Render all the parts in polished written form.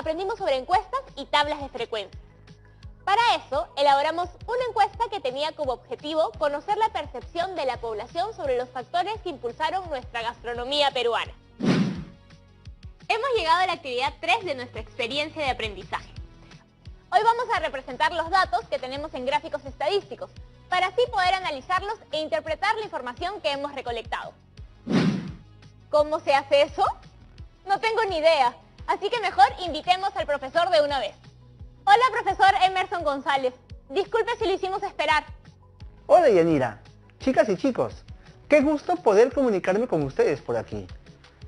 aprendimos sobre encuestas y tablas de frecuencia. Para eso, elaboramos una encuesta que tenía como objetivo conocer la percepción de la población sobre los factores que impulsaron nuestra gastronomía peruana. Hemos llegado a la actividad 3 de nuestra experiencia de aprendizaje. Hoy vamos a representar los datos que tenemos en gráficos estadísticos, para así poder analizarlos e interpretar la información que hemos recolectado. ¿Cómo se hace eso? No tengo ni idea, así que mejor invitemos al profesor de una vez. Hola, profesor Emerson González. Disculpe si lo hicimos esperar. Hola, Yanira. Chicas y chicos, qué gusto poder comunicarme con ustedes por aquí.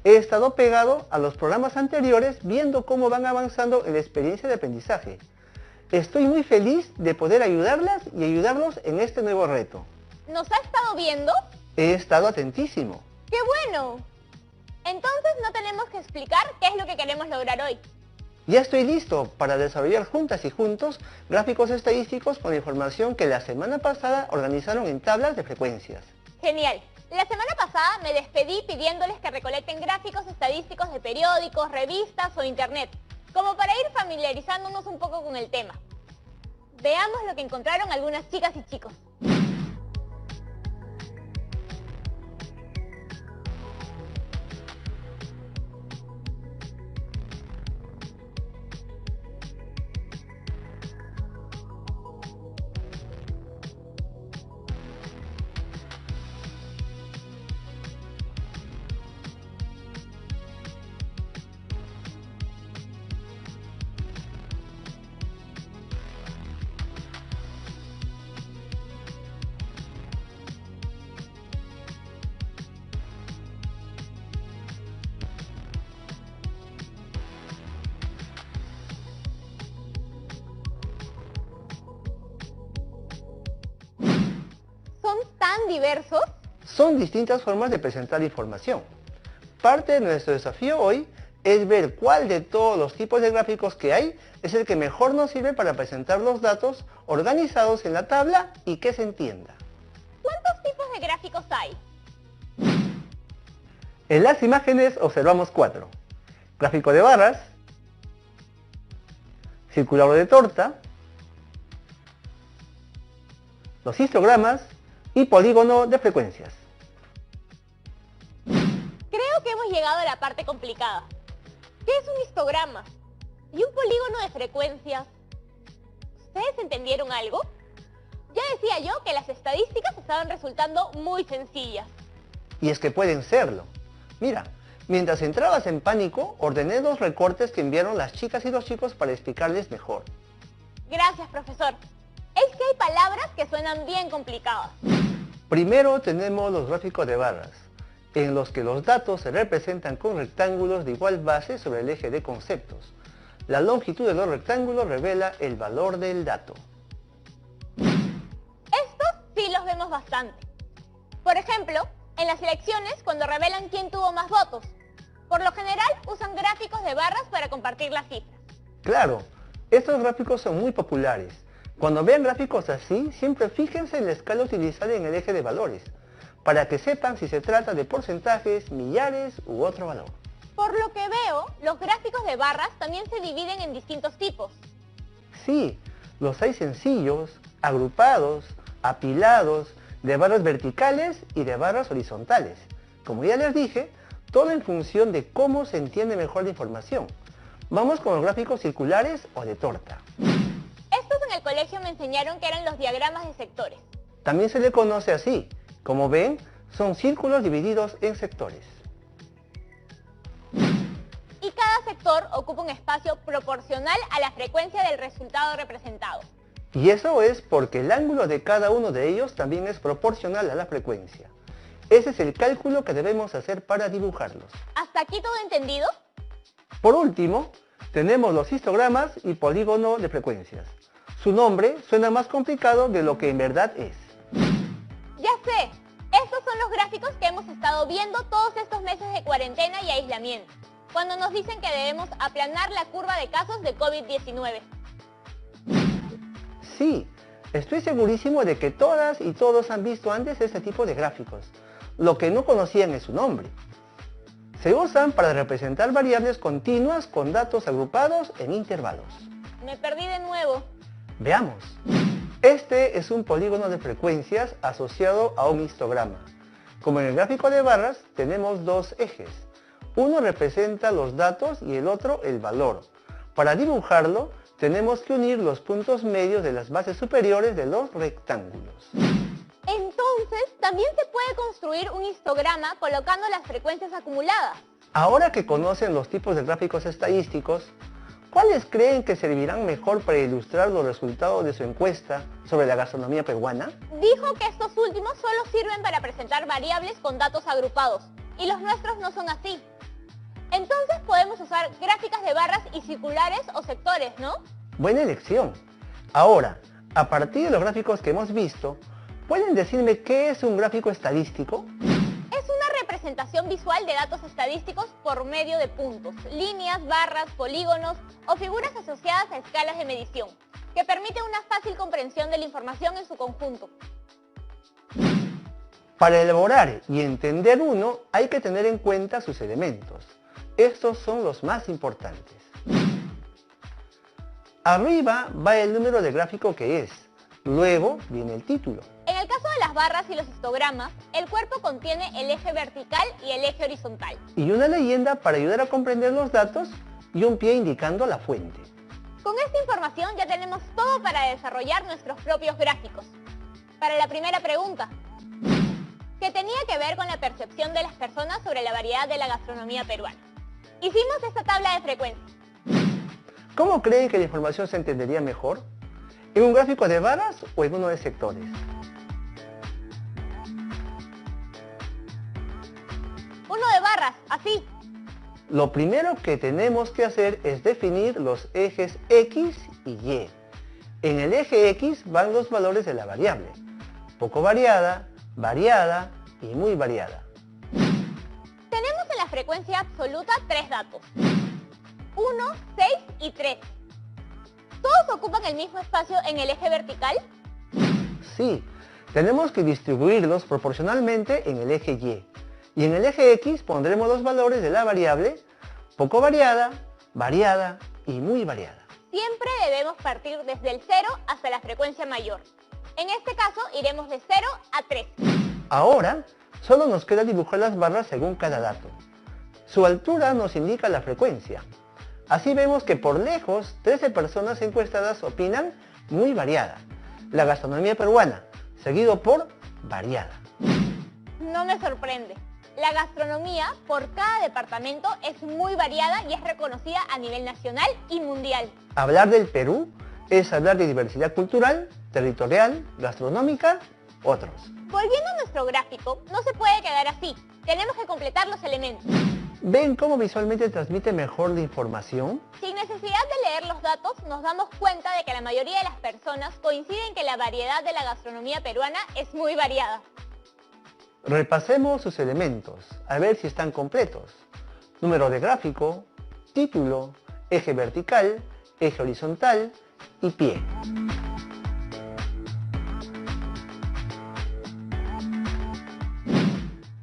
He estado pegado a los programas anteriores viendo cómo van avanzando en la experiencia de aprendizaje. Estoy muy feliz de poder ayudarlas y ayudarlos en este nuevo reto. ¿Nos ha estado viendo? He estado atentísimo. ¡Qué bueno! Entonces no tenemos que explicar qué es lo que queremos lograr hoy. Ya estoy listo para desarrollar juntas y juntos gráficos estadísticos con la información que la semana pasada organizaron en tablas de frecuencias. Genial. La semana pasada me despedí pidiéndoles que recolecten gráficos estadísticos de periódicos, revistas o internet, como para ir familiarizándonos un poco con el tema. Veamos lo que encontraron algunas chicas y chicos. ¿Son tan diversos? Son distintas formas de presentar información. Parte de nuestro desafío hoy es ver cuál de todos los tipos de gráficos que hay es el que mejor nos sirve para presentar los datos organizados en la tabla y que se entienda. ¿Cuántos tipos de gráficos hay? En las imágenes observamos 4. Gráfico de barras, circular de torta, los histogramas y polígono de frecuencias. Creo que hemos llegado a la parte complicada. ¿Qué es un histograma? ¿Y un polígono de frecuencias? ¿Ustedes entendieron algo? Ya decía yo que las estadísticas estaban resultando muy sencillas. Y es que pueden serlo. Mira, mientras entrabas en pánico, ordené 2 recortes que enviaron las chicas y los chicos para explicarles mejor. Gracias, profesor. Es que hay palabras que suenan bien complicadas. Primero tenemos los gráficos de barras, en los que los datos se representan con rectángulos de igual base sobre el eje de conceptos. La longitud de los rectángulos revela el valor del dato. Estos sí los vemos bastante. Por ejemplo, en las elecciones cuando revelan quién tuvo más votos. Por lo general usan gráficos de barras para compartir las cifras. Claro, estos gráficos son muy populares. Cuando vean gráficos así, siempre fíjense en la escala utilizada en el eje de valores, para que sepan si se trata de porcentajes, millares u otro valor. Por lo que veo, los gráficos de barras también se dividen en distintos tipos. Sí, los hay sencillos, agrupados, apilados, de barras verticales y de barras horizontales. Como ya les dije, todo en función de cómo se entiende mejor la información. Vamos con los gráficos circulares o de torta. Estos en el colegio me enseñaron que eran los diagramas de sectores. También se le conoce así. Como ven, son círculos divididos en sectores. Y cada sector ocupa un espacio proporcional a la frecuencia del resultado representado. Y eso es porque el ángulo de cada uno de ellos también es proporcional a la frecuencia. Ese es el cálculo que debemos hacer para dibujarlos. ¿Hasta aquí todo entendido? Por último, tenemos los histogramas y polígono de frecuencias. Su nombre suena más complicado de lo que en verdad es. Ya sé, estos son los gráficos que hemos estado viendo todos estos meses de cuarentena y aislamiento, cuando nos dicen que debemos aplanar la curva de casos de COVID-19. Sí, estoy segurísimo de que todas y todos han visto antes este tipo de gráficos. Lo que no conocían es su nombre. Se usan para representar variables continuas con datos agrupados en intervalos. Me perdí de nuevo. Veamos. Este es un polígono de frecuencias asociado a un histograma. Como en el gráfico de barras, tenemos dos ejes. Uno representa los datos y el otro el valor. Para dibujarlo, tenemos que unir los puntos medios de las bases superiores de los rectángulos. Entonces, también se puede construir un histograma colocando las frecuencias acumuladas. Ahora que conocen los tipos de gráficos estadísticos, ¿cuáles creen que servirán mejor para ilustrar los resultados de su encuesta sobre la gastronomía peruana? Dijo que estos últimos solo sirven para presentar variables con datos agrupados, y los nuestros no son así. Entonces podemos usar gráficas de barras y circulares o sectores, ¿no? Buena elección. Ahora, a partir de los gráficos que hemos visto, ¿pueden decirme qué es un gráfico estadístico? Es una representación visual de datos estadísticos por medio de puntos, líneas, barras, polígonos o figuras asociadas a escalas de medición, que permite una fácil comprensión de la información en su conjunto. Para elaborar y entender uno, hay que tener en cuenta sus elementos. Estos son los más importantes. Arriba va el número de gráfico que es, luego viene el título. En el caso de las barras y los histogramas, el cuerpo contiene el eje vertical y el eje horizontal. Y una leyenda para ayudar a comprender los datos y un pie indicando la fuente. Con esta información ya tenemos todo para desarrollar nuestros propios gráficos. Para la primera pregunta, que tenía que ver con la percepción de las personas sobre la variedad de la gastronomía peruana. Hicimos esta tabla de frecuencias. ¿Cómo creen que la información se entendería mejor? ¿En un gráfico de barras o en uno de sectores? Uno de barras, así. Lo primero que tenemos que hacer es definir los ejes X y Y. En el eje X van los valores de la variable: poco variada, variada y muy variada. Tenemos en la frecuencia absoluta tres datos: 1, 6 y 3. ¿Todos ocupan el mismo espacio en el eje vertical? Sí, tenemos que distribuirlos proporcionalmente en el eje Y. Y en el eje X pondremos los valores de la variable poco variada, variada y muy variada. Siempre debemos partir desde el 0 hasta la frecuencia mayor. En este caso iremos de 0 a 3. Ahora, solo nos queda dibujar las barras según cada dato. Su altura nos indica la frecuencia. Así vemos que por lejos 13 personas encuestadas opinan muy variada, la gastronomía peruana, seguido por variada. No me sorprende. La gastronomía por cada departamento es muy variada y es reconocida a nivel nacional y mundial. Hablar del Perú es hablar de diversidad cultural, territorial, gastronómica, otros. Volviendo a nuestro gráfico, no se puede quedar así. Tenemos que completar los elementos. ¿Ven cómo visualmente transmite mejor la información? Sin necesidad de leer los datos, nos damos cuenta de que la mayoría de las personas coinciden que la variedad de la gastronomía peruana es muy variada. Repasemos sus elementos, a ver si están completos. Número de gráfico, título, eje vertical, eje horizontal y pie.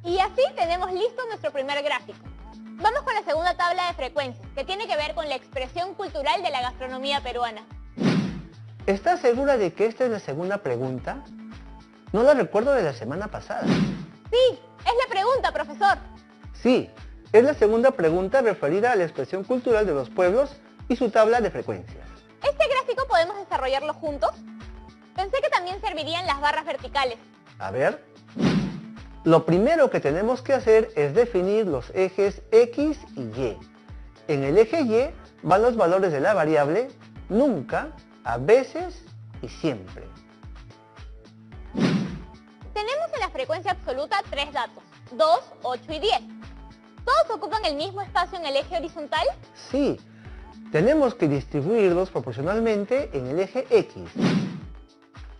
Y así tenemos listo nuestro primer gráfico. Vamos con la segunda tabla de frecuencias, que tiene que ver con la expresión cultural de la gastronomía peruana. ¿Estás segura de que esta es la segunda pregunta? No la recuerdo de la semana pasada. Sí, es la pregunta, profesor. Sí, es la segunda pregunta referida a la expresión cultural de los pueblos y su tabla de frecuencias. ¿Este gráfico podemos desarrollarlo juntos? Pensé que también servirían las barras verticales. A ver. Lo primero que tenemos que hacer es definir los ejes X y Y. En el eje Y van los valores de la variable nunca, a veces y siempre. Tenemos en la frecuencia absoluta tres datos: 2, 8 y 10. ¿Todos ocupan el mismo espacio en el eje horizontal? Sí, tenemos que distribuirlos proporcionalmente en el eje X.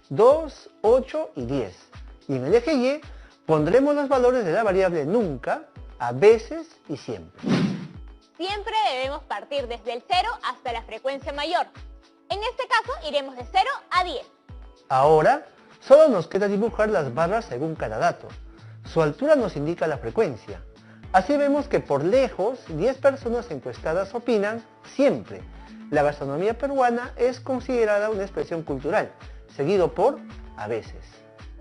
2, 8 y 10. Y en el eje Y pondremos los valores de la variable nunca, a veces y siempre. Siempre debemos partir desde el 0 hasta la frecuencia mayor. En este caso iremos de 0 a 10. Ahora, solo nos queda dibujar las barras según cada dato. Su altura nos indica la frecuencia. Así vemos que por lejos 10 personas encuestadas opinan siempre: la gastronomía peruana es considerada una expresión cultural, seguido por a veces.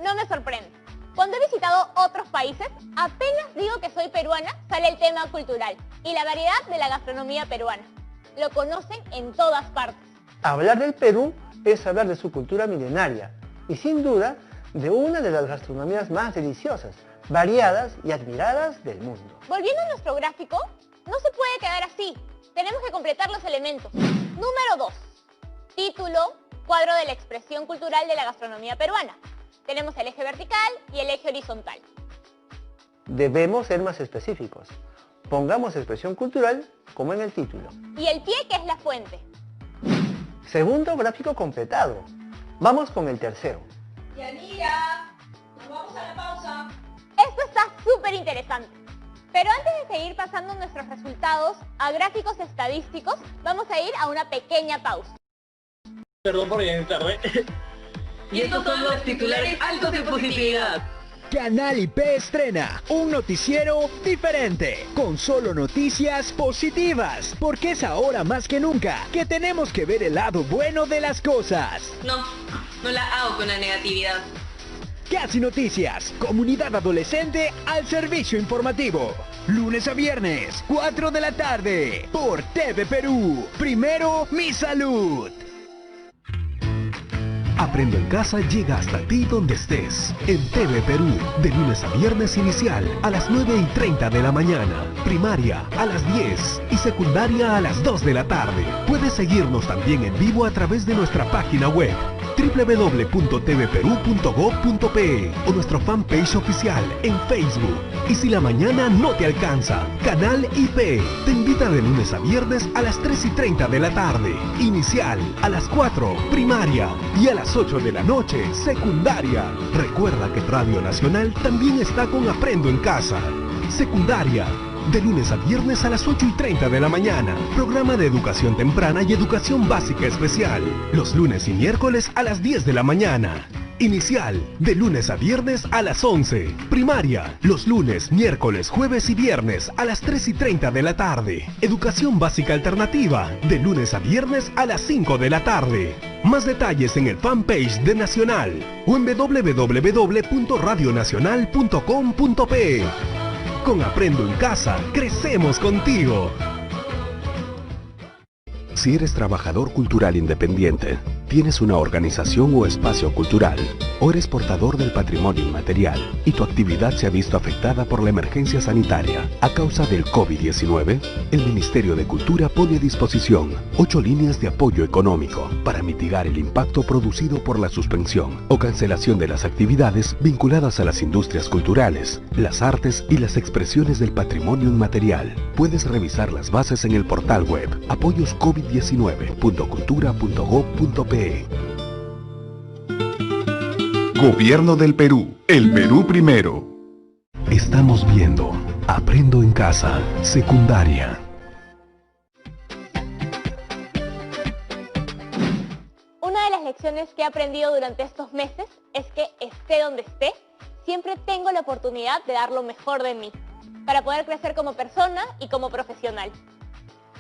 No me sorprende. Cuando he visitado otros países, apenas digo que soy peruana, sale el tema cultural y la variedad de la gastronomía peruana. Lo conocen en todas partes. Hablar del Perú es hablar de su cultura milenaria y sin duda de una de las gastronomías más deliciosas, variadas y admiradas del mundo. Volviendo a nuestro gráfico, no se puede quedar así. Tenemos que completar los elementos. Número 2. Título, cuadro de la expresión cultural de la gastronomía peruana. Tenemos el eje vertical y el eje horizontal. Debemos ser más específicos. Pongamos expresión cultural como en el título. Y el pie, que es la fuente. Segundo gráfico completado. Vamos con el tercero. Yanira, nos vamos a la pausa. Esto está súper interesante. Pero antes de seguir pasando nuestros resultados a gráficos estadísticos, vamos a ir a una pequeña pausa. Perdón por llegar tarde. Y estos son los titulares altos de positividad. Canal IP estrena un noticiero diferente, con solo noticias positivas, porque es ahora más que nunca que tenemos que ver el lado bueno de las cosas. No la hago con la negatividad. Casi Noticias, comunidad adolescente al servicio informativo. Lunes a viernes, 4 de la tarde, por TV Perú. Primero, mi salud. Aprendo en Casa llega hasta ti donde estés. En TV Perú, de lunes a viernes inicial a las 9:30 de la mañana, primaria a las 10 y secundaria a las 2 de la tarde. Puedes seguirnos también en vivo a través de nuestra página web www.tvperú.gov.pe o nuestro fanpage oficial en Facebook. Y si la mañana no te alcanza, Canal IP te invita de lunes a viernes a las 3:30 de la tarde, inicial a las 4, primaria, y a las 8 de la noche, secundaria. Recuerda que Radio Nacional también está con Aprendo en Casa. Secundaria, de lunes a viernes a las 8:30 de la mañana. Programa de educación temprana y educación básica especial. Los lunes y miércoles a las 10 de la mañana. Inicial, de lunes a viernes a las 11. Primaria, los lunes, miércoles, jueves y viernes a las 3:30 de la tarde. Educación básica alternativa, de lunes a viernes a las 5 de la tarde. Más detalles en el fanpage de Nacional o en www.radionacional.com.pe. Con Aprendo en Casa, crecemos contigo. Si eres trabajador cultural independiente, tienes una organización o espacio cultural, o eres portador del patrimonio inmaterial y tu actividad se ha visto afectada por la emergencia sanitaria a causa del COVID-19, el Ministerio de Cultura pone a disposición 8 líneas de apoyo económico para mitigar el impacto producido por la suspensión o cancelación de las actividades vinculadas a las industrias culturales, las artes y las expresiones del patrimonio inmaterial. Puedes revisar las bases en el portal web apoyoscovid19.cultura.gov.pe. Gobierno del Perú, el Perú primero. Estamos viendo Aprendo en Casa, secundaria. Una de las lecciones que he aprendido durante estos meses es que esté donde esté, siempre tengo la oportunidad de dar lo mejor de mí, para poder crecer como persona y como profesional.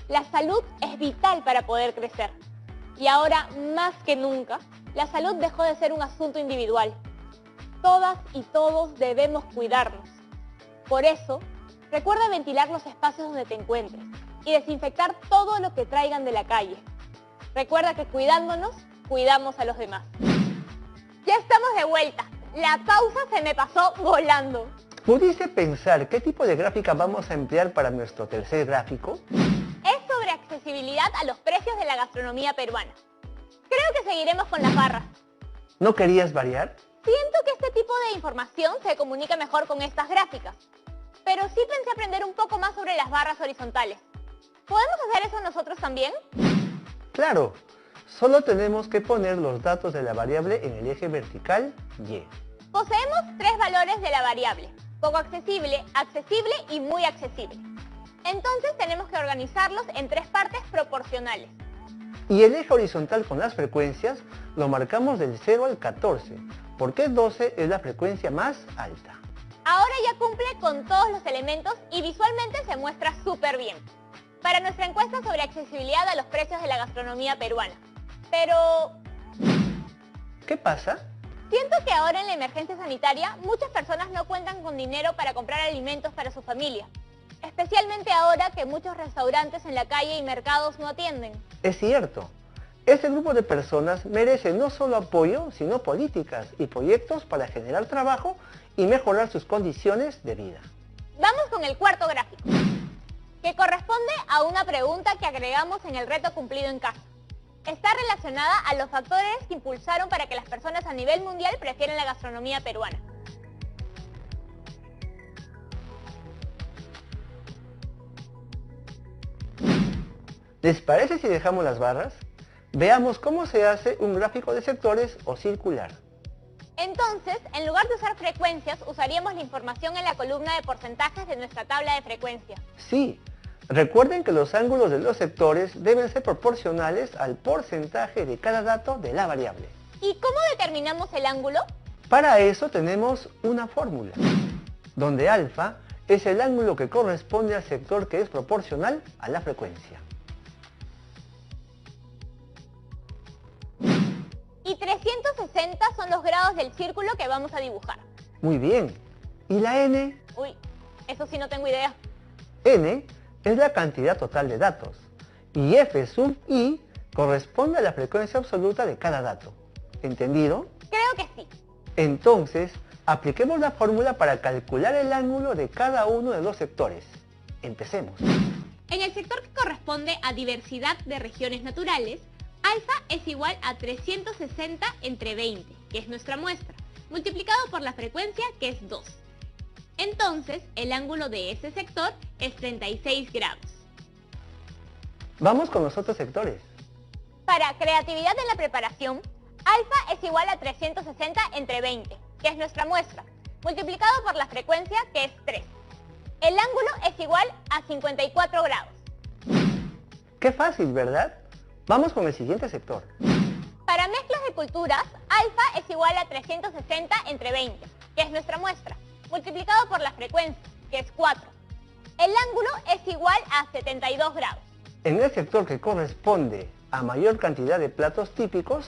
La salud es vital para poder crecer. Y ahora, más que nunca, la salud dejó de ser un asunto individual. Todas y todos debemos cuidarnos. Por eso, recuerda ventilar los espacios donde te encuentres y desinfectar todo lo que traigan de la calle. Recuerda que cuidándonos, cuidamos a los demás. Ya estamos de vuelta. La pausa se me pasó volando. ¿Pudiste pensar qué tipo de gráfica vamos a emplear para nuestro tercer gráfico? Es sobre accesibilidad a los precios de la gastronomía peruana. Creo que seguiremos con las barras. ¿No querías variar? Siento que este tipo de información se comunica mejor con estas gráficas, pero sí pensé aprender un poco más sobre las barras horizontales. ¿Podemos hacer eso nosotros también? Claro, solo tenemos que poner los datos de la variable en el eje vertical Y. Poseemos 3 valores de la variable: poco accesible, accesible y muy accesible. Entonces tenemos que organizarlos en 3 partes proporcionales. Y el eje horizontal con las frecuencias lo marcamos del 0 al 14, porque 12 es la frecuencia más alta. Ahora ya cumple con todos los elementos y visualmente se muestra súper bien. Para nuestra encuesta sobre accesibilidad a los precios de la gastronomía peruana. Pero ¿qué pasa? siento que ahora en la emergencia sanitaria muchas personas no cuentan con dinero para comprar alimentos para su familia. Especialmente ahora que muchos restaurantes en la calle y mercados no atienden. Es cierto. Este grupo de personas merece no solo apoyo, sino políticas y proyectos para generar trabajo y mejorar sus condiciones de vida. Vamos con el cuarto gráfico, que corresponde a una pregunta que agregamos en el reto cumplido en casa. Está relacionada a los factores que impulsaron para que las personas a nivel mundial prefieran la gastronomía peruana. ¿Les parece si dejamos las barras? Veamos cómo se hace un gráfico de sectores o circular. Entonces, en lugar de usar frecuencias, usaríamos la información en la columna de porcentajes de nuestra tabla de frecuencia. Sí, recuerden que los ángulos de los sectores deben ser proporcionales al porcentaje de cada dato de la variable. ¿Y cómo determinamos el ángulo? Para eso tenemos una fórmula, donde alfa es el ángulo que corresponde al sector que es proporcional a la frecuencia. Y 360 son los grados del círculo que vamos a dibujar. Muy bien. ¿Y la n? Uy, eso sí no tengo idea. N es la cantidad total de datos y f sub i corresponde a la frecuencia absoluta de cada dato. ¿Entendido? Creo que sí. Entonces, apliquemos la fórmula para calcular el ángulo de cada uno de los sectores. Empecemos. En el sector que corresponde a diversidad de regiones naturales, alfa es igual a 360 entre 20, que es nuestra muestra, multiplicado por la frecuencia, que es 2. Entonces, el ángulo de ese sector es 36 grados. Vamos con los otros sectores. Para creatividad en la preparación, alfa es igual a 360 entre 20, que es nuestra muestra, multiplicado por la frecuencia, que es 3. El ángulo es igual a 54 grados. ¡Qué fácil!, ¿verdad? Vamos con el siguiente sector. Para mezclas de culturas, alfa es igual a 360 entre 20, que es nuestra muestra, multiplicado por la frecuencia, que es 4. El ángulo es igual a 72 grados. En el sector que corresponde a mayor cantidad de platos típicos,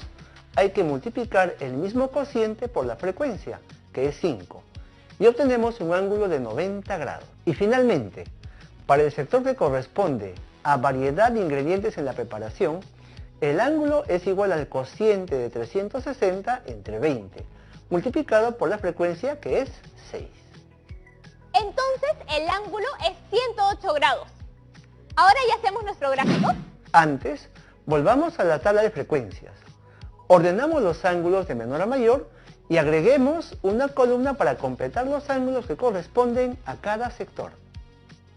hay que multiplicar el mismo cociente por la frecuencia, que es 5, y obtenemos un ángulo de 90 grados. Y finalmente, para el sector que corresponde a variedad de ingredientes en la preparación, el ángulo es igual al cociente de 360 entre 20, multiplicado por la frecuencia, que es 6. Entonces el ángulo es 108 grados. ¿Ahora ya hacemos nuestro gráfico? Antes, volvamos a la tabla de frecuencias. Ordenamos los ángulos de menor a mayor y agreguemos una columna para completar los ángulos que corresponden a cada sector.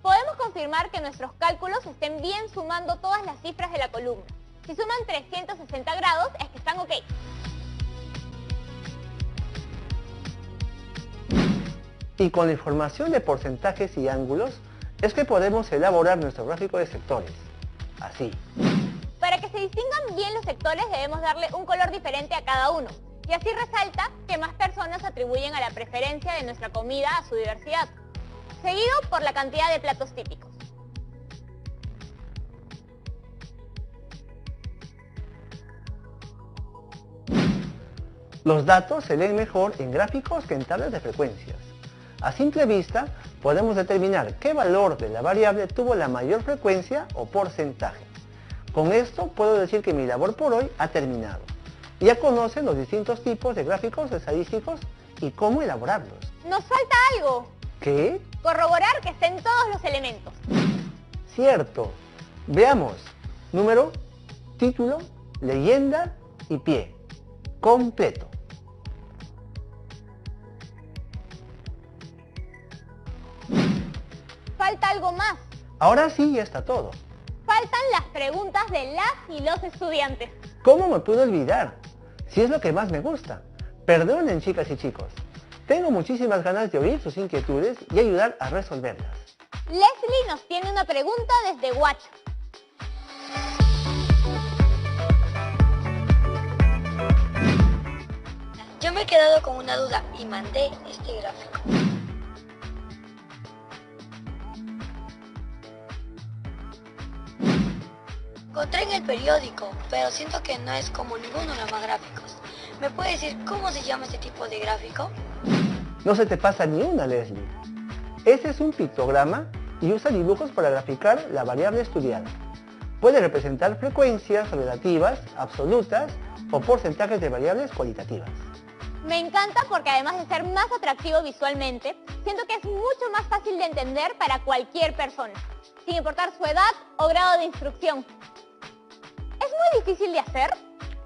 Podemos confirmar que nuestros cálculos estén bien sumando todas las cifras de la columna. Si suman 360 grados es que están ok. Y con la información de porcentajes y ángulos, es que podemos elaborar nuestro gráfico de sectores. Así. Para que se distingan bien los sectores debemos darle un color diferente a cada uno. Y así resalta que más personas atribuyen a la preferencia de nuestra comida a su diversidad, seguido por la cantidad de platos típicos. Los datos se leen mejor en gráficos que en tablas de frecuencias. A simple vista, podemos determinar qué valor de la variable tuvo la mayor frecuencia o porcentaje. Con esto puedo decir que mi labor por hoy ha terminado. Ya conocen los distintos tipos de gráficos estadísticos y cómo elaborarlos. ¡Nos falta algo! ¿Qué? Corroborar que estén todos los elementos. Cierto. Veamos. Número, título, leyenda y pie. Completo. Falta algo más. Ahora sí, ya está todo. Faltan las preguntas de las y los estudiantes. ¿Cómo me puedo olvidar? Si es lo que más me gusta. Perdonen, chicas y chicos. Tengo muchísimas ganas de oír sus inquietudes y ayudar a resolverlas. Leslie nos tiene una pregunta desde Huacho. Yo me he quedado con una duda y mandé este gráfico. encontré en el periódico, pero siento que no es como ninguno de los más gráficos. ¿Me puede decir cómo se llama este tipo de gráfico? No se te pasa ni una, Leslie. Este es un pictograma y usa dibujos para graficar la variable estudiada. Puede representar frecuencias relativas, absolutas o porcentajes de variables cualitativas. Me encanta porque además de ser más atractivo visualmente, siento que es mucho más fácil de entender para cualquier persona, sin importar su edad o grado de instrucción. ¿Es muy difícil de hacer?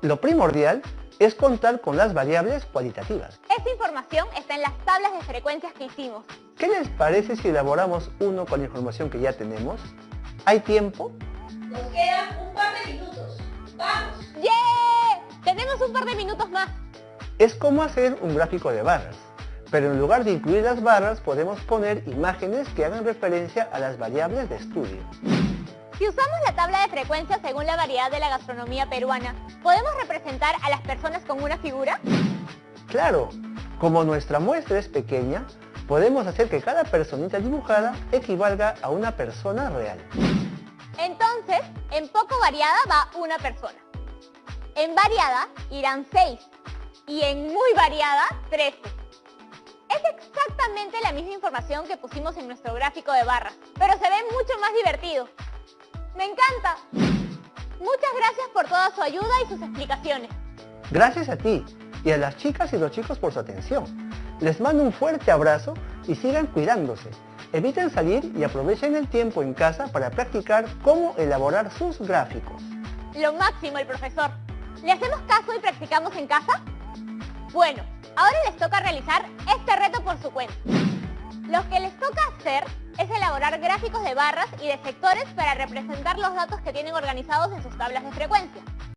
Lo primordial es contar con las variables cualitativas. Esta información está en las tablas de frecuencias que hicimos. ¿Qué les parece si elaboramos uno con la información que ya tenemos? ¿Hay tiempo? Nos quedan un par de minutos. ¡Vamos! ¡Yeah! Tenemos un par de minutos más. Es como hacer un gráfico de barras, pero en lugar de incluir las barras podemos poner imágenes que hagan referencia a las variables de estudio. Si usamos la tabla de frecuencias según la variedad de la gastronomía peruana, ¿podemos representar a las personas con una figura? Claro, como nuestra muestra es pequeña, podemos hacer que cada personita dibujada equivalga a una persona real. Entonces, en poco variada va una persona. En variada irán 6 y en muy variada 13. Es exactamente la misma información que pusimos en nuestro gráfico de barras, pero se ve mucho más divertido. ¡Me encanta! Muchas gracias por toda su ayuda y sus explicaciones. Gracias a ti y a las chicas y los chicos por su atención. Les mando un fuerte abrazo y sigan cuidándose. Eviten salir y aprovechen el tiempo en casa para practicar cómo elaborar sus gráficos. Lo máximo el profesor. ¿Le hacemos caso y practicamos en casa? Bueno, ahora les toca realizar este reto por su cuenta. Lo que les toca hacer es elaborar gráficos de barras y de sectores para representar los datos que tienen organizados en sus tablas de frecuencia.